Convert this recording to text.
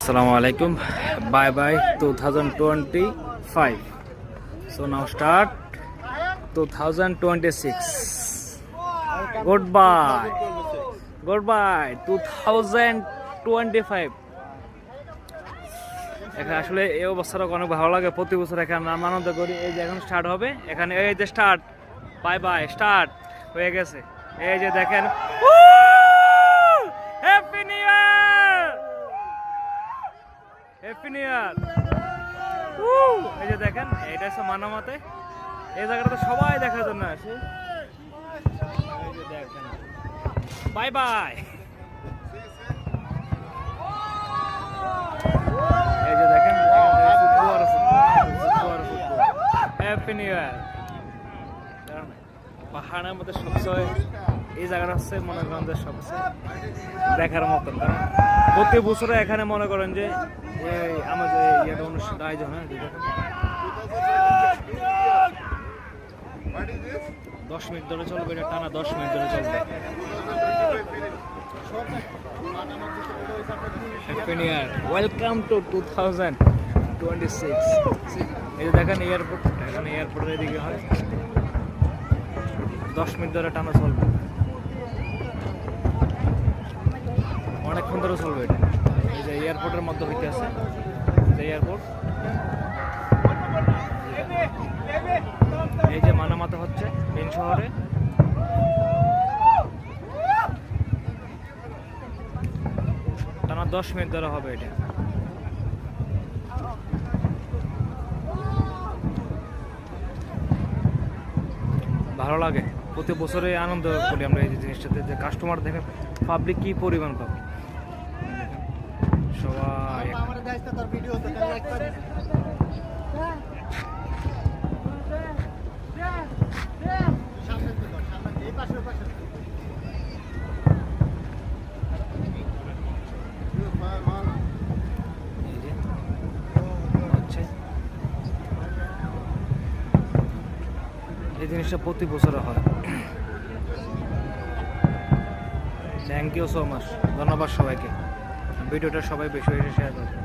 Assalamu alaikum. Bye bye 2025. So now start 2026. Goodbye. Goodbye 2025. এখানে আসলে এই অবস্থাটা অনেক ভালো লাগে। প্রতি বছর এখানে নাম আনন্দ করি। এই যে এখন স্টার্ট হবে, এখানে এই যে স্টার্ট, বাই বাই স্টার্ট হয়ে গেছে। এই যে দেখেন, happy new year, happy new year. এই যে দেখেন, এটা হচ্ছে মানামাতে। এই জায়গাটা তো সবাই দেখার জন্য আসে। এই যে দেখেন, বাই বাই। এই যে দেখেন, হ্যাপি নিউ ইয়ার। পাহাড়ের মধ্যে সবচেয়ে এই জায়গাটা হচ্ছে মনে করেন যে সবচেয়ে দেখার মতন। প্রতি বছরে এখানে মনে করেন যে আমাদের ইয়েটা অনুষ্ঠান আয়োজন হয়। 10 মিনিট ধরে চলবে, এটা টানা 10 মিনিট ধরে চলবে। Happy new year, welcome to 2026। এই যে দেখেন এয়ারপোর্ট, এখানে এয়ারপোর্টের এদিকে হয় 10 মিনিট ধরে টানা চলবে, অনেকক্ষণ ধরে চলবে এটা। এই যে এয়ারপোর্টের মধ্যে হইতে আছে, যে এয়ারপোর্ট, এই যে মানামাতে হচ্ছে মেন শহরে। টানা 10 মিনিট ধরে হবে এটা। ভালো লাগে, প্রতি বছরে আনন্দ করি আমরা এই জিনিসটাতে, যে কাস্টমার দেখেন, পাবলিক কি পরিমাণ পাবে সবাই। এই জিনিসটা প্রতি বছরে হয়। থ্যাংক ইউ সো মাচ, ধন্যবাদ সবাইকে। ভিডিওটা সবাই বেশি বেশি শেয়ার করুন।